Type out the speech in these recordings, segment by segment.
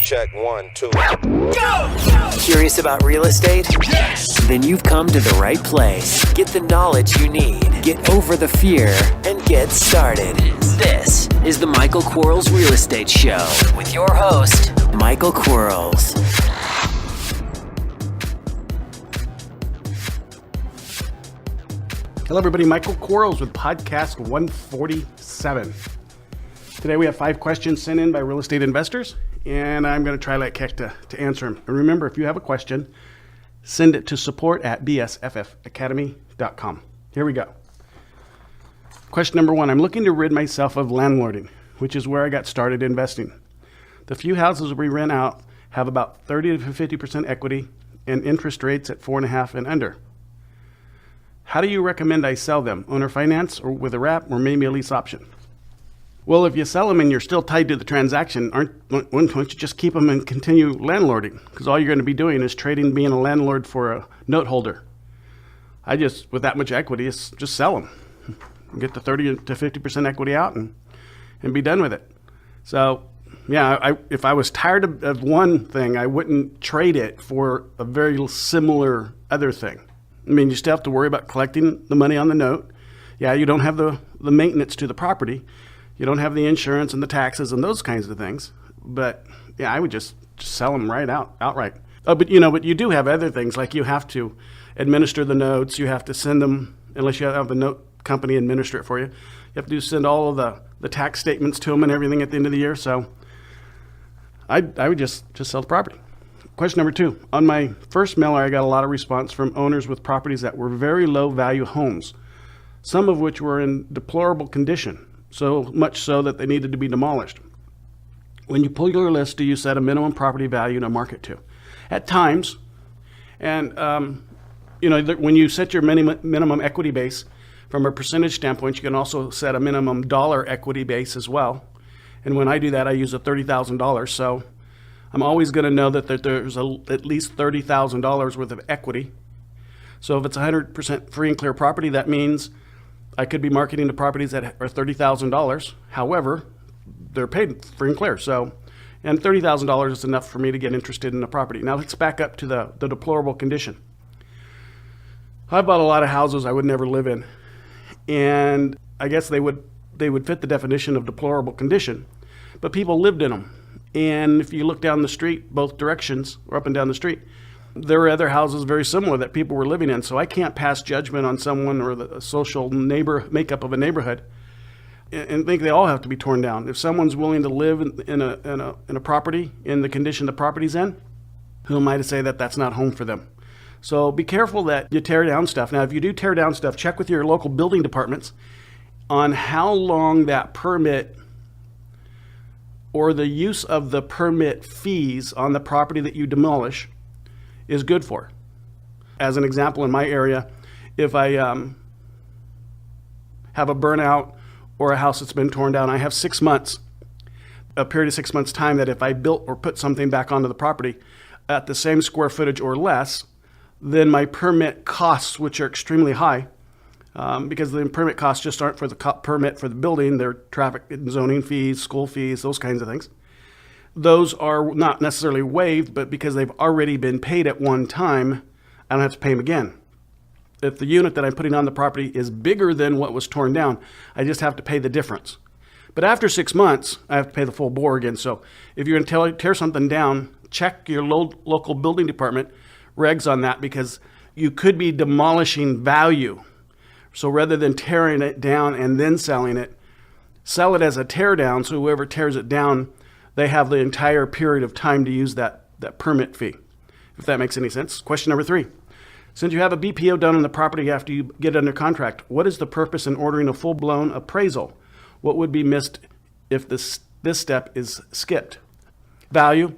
Check 1, 2. Go! Curious about real estate? Yes! Then you've come to the right place. Get the knowledge you need. Get over the fear and get started. This is the Michael Quarles Real Estate Show with your host, Michael Quarles. Hello, everybody. Michael Quarles with podcast 147. Today we have 5 questions sent in by real estate investors, and I'm going to try like heck to answer them. And remember, if you have a question, send it to support@bsffacademy.com. Here we go. Question number 1. I'm looking to rid myself of landlording, which is where I got started investing. The few houses we rent out have about 30 to 50% equity and interest rates at 4.5% and under. How do you recommend I sell them? Owner finance or with a wrap or maybe a lease option? Well, if you sell them and you're still tied to the transaction, wouldn't you just keep them and continue landlording? Because all you're going to be doing is trading being a landlord for a note holder. With that much equity, just sell them. Get the 30 to 50% equity out and be done with it. So, yeah, if I was tired of one thing, I wouldn't trade it for a very similar other thing. I mean, you still have to worry about collecting the money on the note. Yeah, you don't have the maintenance to the property. You don't have the insurance and the taxes and those kinds of things. But yeah, I would just sell them outright. Oh, but you do have other things, like you have to administer the notes. You have to send them, unless you have the note company administer it for you. You have to send all of the tax statements to them and everything at the end of the year. So I would just sell the property. Question number 2. On my first mailer, I got a lot of response from owners with properties that were very low value homes, some of which were in deplorable condition, so much so that they needed to be demolished. When you pull your list, do you set a minimum property value to market to? At times, and when you set your minimum equity base from a percentage standpoint, you can also set a minimum dollar equity base as well. And when I do that, I use a $30,000. So I'm always going to know that there's at least $30,000 worth of equity. So if it's 100% free and clear property, that means I could be marketing to properties that are $30,000. However, they're paid free and clear. And $30,000 is enough for me to get interested in the property. Now let's back up to the deplorable condition. I bought a lot of houses I would never live in, and I guess they would fit the definition of deplorable condition, but people lived in them. And if you look down the street, both directions, or up and down the street, there were other houses very similar that people were living in. So I can't pass judgment on someone or the social makeup of a neighborhood and think they all have to be torn down. If someone's willing to live in a property in the condition the property's in, who am I to say that that's not home for them? So be careful that you tear down stuff. Now, if you do tear down stuff, check with your local building departments on how long that permit or the use of the permit fees on the property that you demolish is good for. As an example, in my area, if I have a burnout or a house that's been torn down, I have 6 months, a period of 6 months time, that if I built or put something back onto the property at the same square footage or less, then my permit costs, which are extremely high, because the permit costs just aren't for the permit for the building, they're traffic and zoning fees, school fees, those kinds of things. Those are not necessarily waived, but because they've already been paid at one time, I don't have to pay them again. If the unit that I'm putting on the property is bigger than what was torn down, I just have to pay the difference. But after 6 months, I have to pay the full bore again. So if you're going to tear something down, check your local building department regs on that, because you could be demolishing value. So rather than tearing it down and then selling it, sell it as a tear down, so whoever tears it down, they have the entire period of time to use that permit fee, if that makes any sense. Question number 3. Since you have a BPO done on the property after you get it under contract, what is the purpose in ordering a full-blown appraisal? What would be missed if this step is skipped? Value.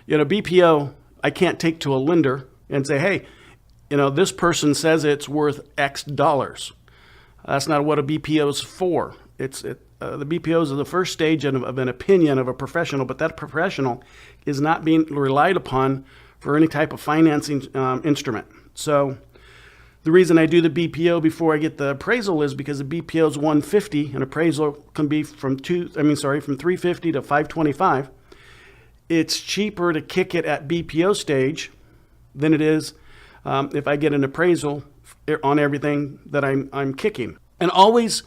BPO, I can't take to a lender and say, hey, this person says it's worth X dollars. That's not what a BPO is for. The BPOs are the first stage of an opinion of a professional, but that professional is not being relied upon for any type of financing instrument. So the reason I do the BPO before I get the appraisal is because the BPO is $150, and appraisal can be from $350 to $525. it's cheaper to kick it at BPO stage than it is if I get an appraisal on everything that I'm kicking. And always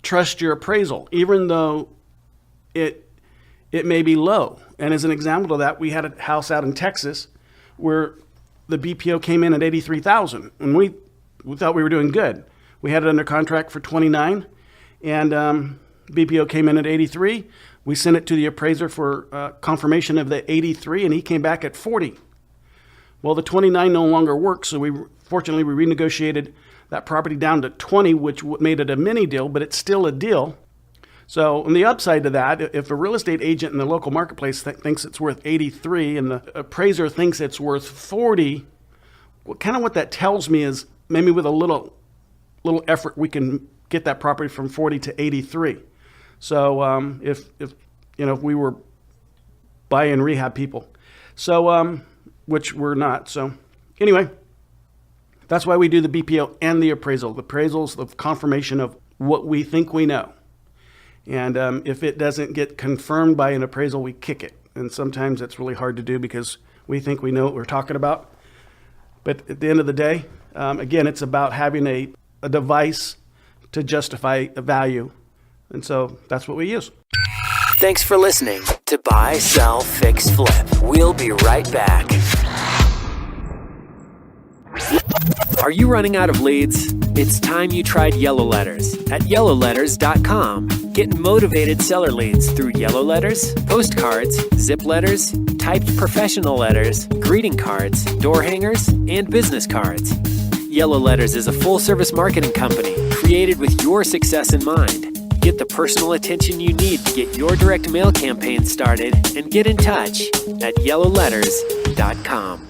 trust your appraisal, even though it may be low. And as an example of that, we had a house out in Texas where the BPO came in at $83,000, and we thought we were doing good. We had it under contract for $29,000, and BPO came in at $83,000. We sent it to the appraiser for confirmation of the $83,000, and he came back at $40,000. Well, the $29,000 no longer worked, so we renegotiated that property down to $20,000, which made it a mini deal, but it's still a deal. So on the upside to that, if a real estate agent in the local marketplace thinks it's worth $83,000 and the appraiser thinks it's worth $40,000, kind of what that tells me is maybe with a little effort we can get that property from $40,000 to $83,000. So if we were buy and rehab people, so which we're not. So anyway, that's why we do the BPO and the appraisal. The appraisal is the confirmation of what we think we know. And if it doesn't get confirmed by an appraisal, we kick it. And sometimes it's really hard to do because we think we know what we're talking about. But at the end of the day, again, it's about having a device to justify a value. And so that's what we use. Thanks for listening to Buy, Sell, Fix, Flip. We'll be right back. Are you running out of leads? It's time you tried Yellow Letters at yellowletters.com. Get motivated seller leads through yellow letters, postcards, zip letters, typed professional letters, greeting cards, door hangers, and business cards. Yellow Letters is a full-service marketing company created with your success in mind. Get the personal attention you need to get your direct mail campaign started and get in touch at yellowletters.com.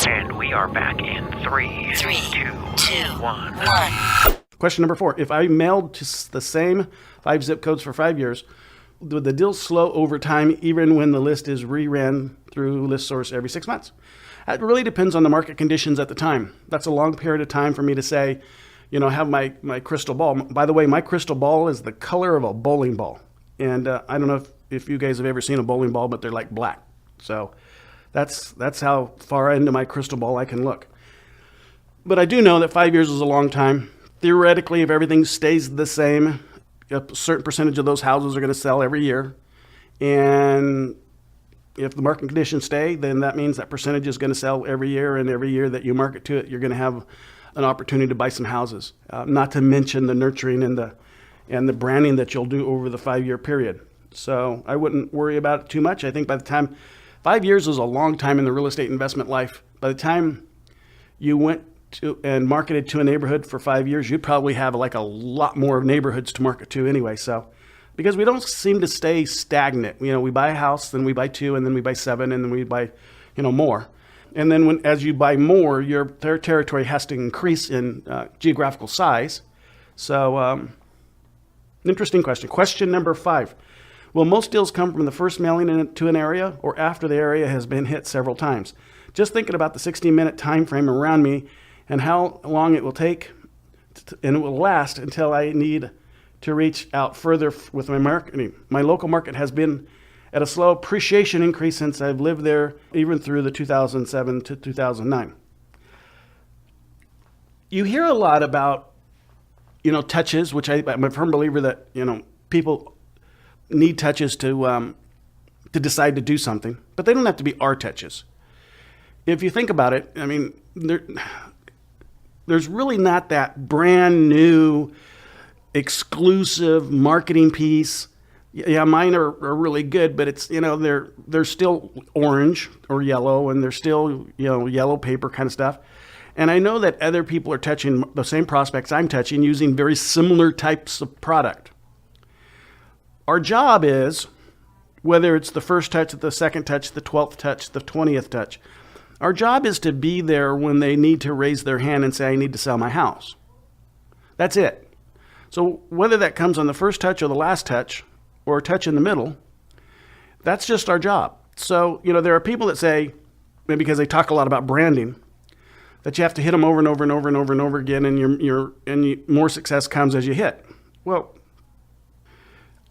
And we are back in 3, 2, 1. Question number 4. If I mailed to the same 5 zip codes for 5 years, would the deal slow over time even when the list is reran through ListSource every 6 months? It really depends on the market conditions at the time. That's a long period of time for me to say, have my crystal ball. By the way, my crystal ball is the color of a bowling ball. And I don't know if you guys have ever seen a bowling ball, but they're like black. So that's how far into my crystal ball I can look. But I do know that 5 years is a long time. Theoretically, if everything stays the same, a certain percentage of those houses are going to sell every year. And if the market conditions stay, then that means that percentage is going to sell every year. And every year that you market to it, you're going to have an opportunity to buy some houses. Not to mention the nurturing and the branding that you'll do over the 5-year period. So I wouldn't worry about it too much. I think by the time 5 years is a long time in the real estate investment life. By the time you went to and marketed to a neighborhood for 5 years, you'd probably have like a lot more neighborhoods to market to anyway. So, because we don't seem to stay stagnant. We buy a house, then we buy 2, and then we buy 7, and then we buy, more. And then as you buy more, your territory has to increase in geographical size. So, interesting question. Question number 5. Will most deals come from the first mailing to an area or after the area has been hit several times? Just thinking about the 60-minute time frame around me and how long it will take and it will last until I need to reach out further with my marketing. My local market has been at a slow appreciation increase since I've lived there, even through the 2007 to 2009. You hear a lot about, touches, which I'm a firm believer that, people need touches to decide to do something, but they don't have to be our touches. If you think about it, there's really not that brand new, exclusive marketing piece. Yeah, mine are really good, but it's they're still orange or yellow, and they're still yellow paper kind of stuff. And I know that other people are touching the same prospects I'm touching using very similar types of product. Our job is, whether it's the first touch, the second touch, the 12th touch, the 20th touch, our job is to be there when they need to raise their hand and say, I need to sell my house. That's it. So whether that comes on the first touch or the last touch or a touch in the middle, that's just our job. So, there are people that say, maybe because they talk a lot about branding, that you have to hit them over and over and over and over and over again, and more success comes as you hit. Well,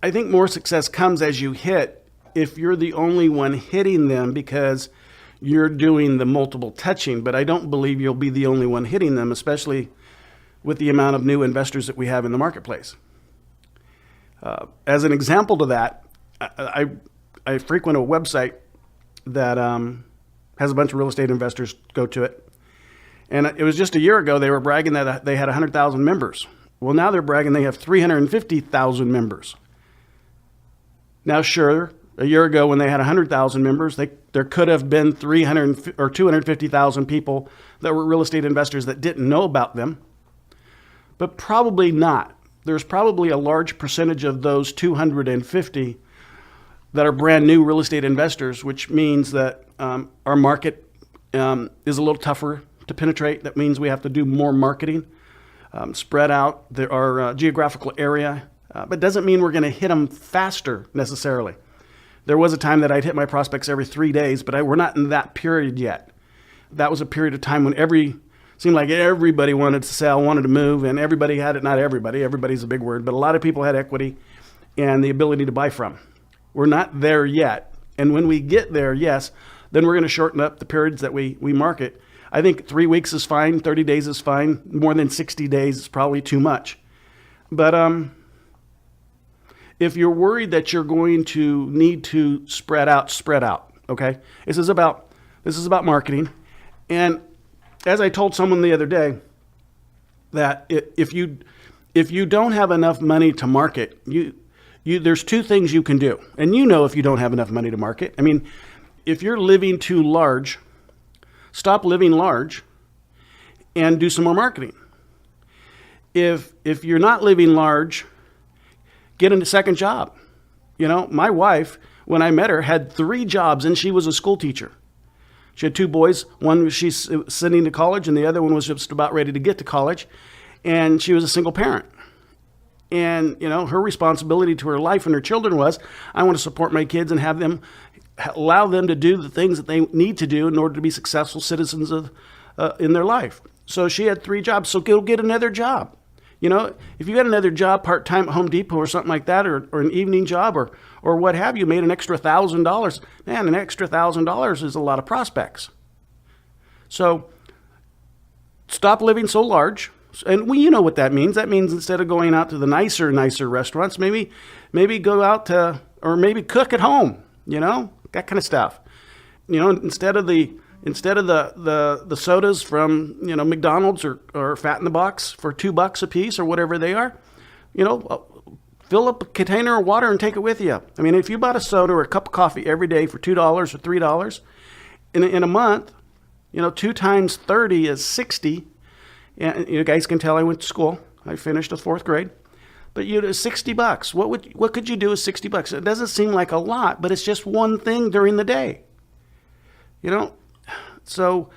I think more success comes as you hit if you're the only one hitting them because you're doing the multiple touching, but I don't believe you'll be the only one hitting them, especially with the amount of new investors that we have in the marketplace. As an example to that, I frequent a website that has a bunch of real estate investors go to it. And it was just a year ago, they were bragging that they had 100,000 members. Well, now they're bragging they have 350,000 members. Now, sure, a year ago when they had 100,000 members, there could have been 300 or 250,000 people that were real estate investors that didn't know about them, but probably not. There's probably a large percentage of those 250 that are brand new real estate investors, which means that our market is a little tougher to penetrate. That means we have to do more marketing, spread out our geographical area, but doesn't mean we're going to hit them faster necessarily. There was a time that I'd hit my prospects every 3 days, but we're not in that period yet. That was a period of time when seemed like everybody wanted to sell, wanted to move, and everybody had it. Not everybody, everybody's a big word, but a lot of people had equity and the ability to buy from. We're not there yet. And when we get there, yes, then we're going to shorten up the periods that we market. I think 3 weeks is fine, 30 days is fine. More than 60 days is probably too much. But if you're worried that you're going to need to spread out, okay? This is about marketing. And as I told someone the other day, that if you don't have enough money to market, there's two things you can do. And if you don't have enough money to market, I mean, if you're living too large, stop living large and do some more marketing. If you're not living large, get a second job. My wife, when I met her, had 3 jobs and she was a school teacher. She had 2 boys. One was she's sending to college and the other one was just about ready to get to college. And she was a single parent. And, her responsibility to her life and her children was, I want to support my kids and allow them to do the things that they need to do in order to be successful citizens in their life. So she had 3 jobs. So go get another job. If you got another job part-time at Home Depot or something like that, or an evening job or what have you, made an extra $1,000, man, an extra $1,000 is a lot of prospects. So stop living so large. And you know what that means. That means instead of going out to the nicer restaurants, maybe go out to, or maybe cook at home, that kind of stuff. Instead of the sodas from, McDonald's or Fat in the Box for $2 a piece or whatever they are, fill up a container of water and take it with you. I mean, if you bought a soda or a cup of coffee every day for $2 or $3 in a month, 2 times 30 is 60. And you guys can tell I went to school. I finished the 4th grade. But $60. What could you do with $60? It doesn't seem like a lot, but it's just one thing during the day. So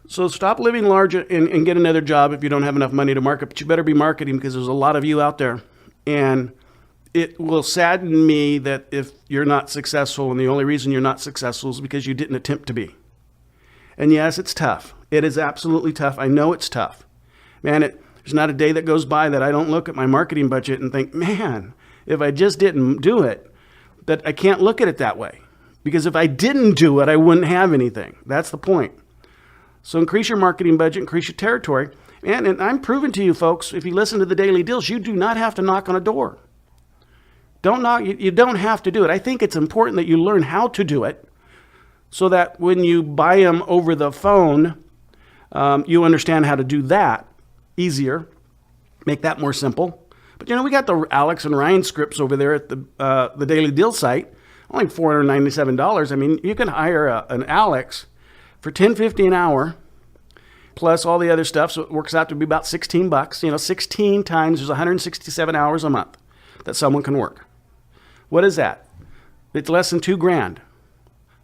stop living large and get another job if you don't have enough money to market. But you better be marketing because there's a lot of you out there. And it will sadden me that if you're not successful, and the only reason you're not successful is because you didn't attempt to be. And yes, it's tough. It is absolutely tough. I know it's tough. Man, there's not a day that goes by that I don't look at my marketing budget and think, man, if I just didn't do it, that I can't look at it that way. Because if I didn't do it, I wouldn't have anything. That's the point. So increase your marketing budget, increase your territory. And I'm proving to you folks, if you listen to the daily deals, you do not have to knock on a door. Don't knock. You don't have to do it. I think it's important that you learn how to do it so that when you buy them over the phone, you understand how to do that easier, make that more simple. But we got the Alex and Ryan scripts over there at the Daily Deal site, only $497. I mean, you can hire an Alex for $10.50 an hour, plus all the other stuff, so it works out to be about $16. 16 times there's 167 hours a month that someone can work. What is that? It's less than $2,000.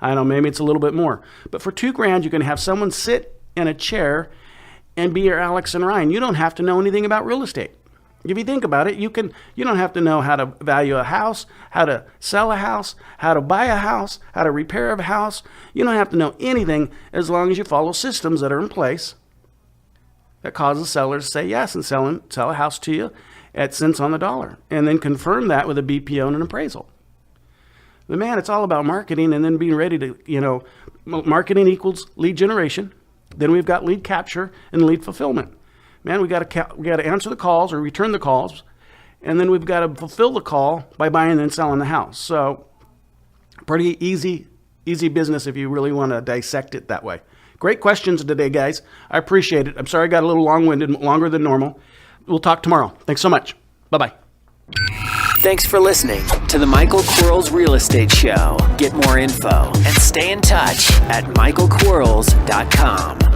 I don't know, maybe it's a little bit more. But for $2,000, you can have someone sit in a chair and be your Alex and Ryan. You don't have to know anything about real estate. If you think about it, you don't have to know how to value a house, how to sell a house, how to buy a house, how to repair a house. You don't have to know anything as long as you follow systems that are in place that causes sellers to say yes and sell a house to you at cents on the dollar, and then confirm that with a BPO and an appraisal. But man, it's all about marketing and then being ready to, marketing equals lead generation. Then we've got lead capture and lead fulfillment. Man, we got to answer the calls or return the calls, and then we've got to fulfill the call by buying and selling the house. So pretty easy business if you really want to dissect it that way. Great questions today, guys. I appreciate it. I'm sorry I got a little long-winded, longer than normal. We'll talk tomorrow. Thanks so much. Bye-bye. Thanks for listening to the Michael Quarles Real Estate Show. Get more info and stay in touch at michaelquarles.com.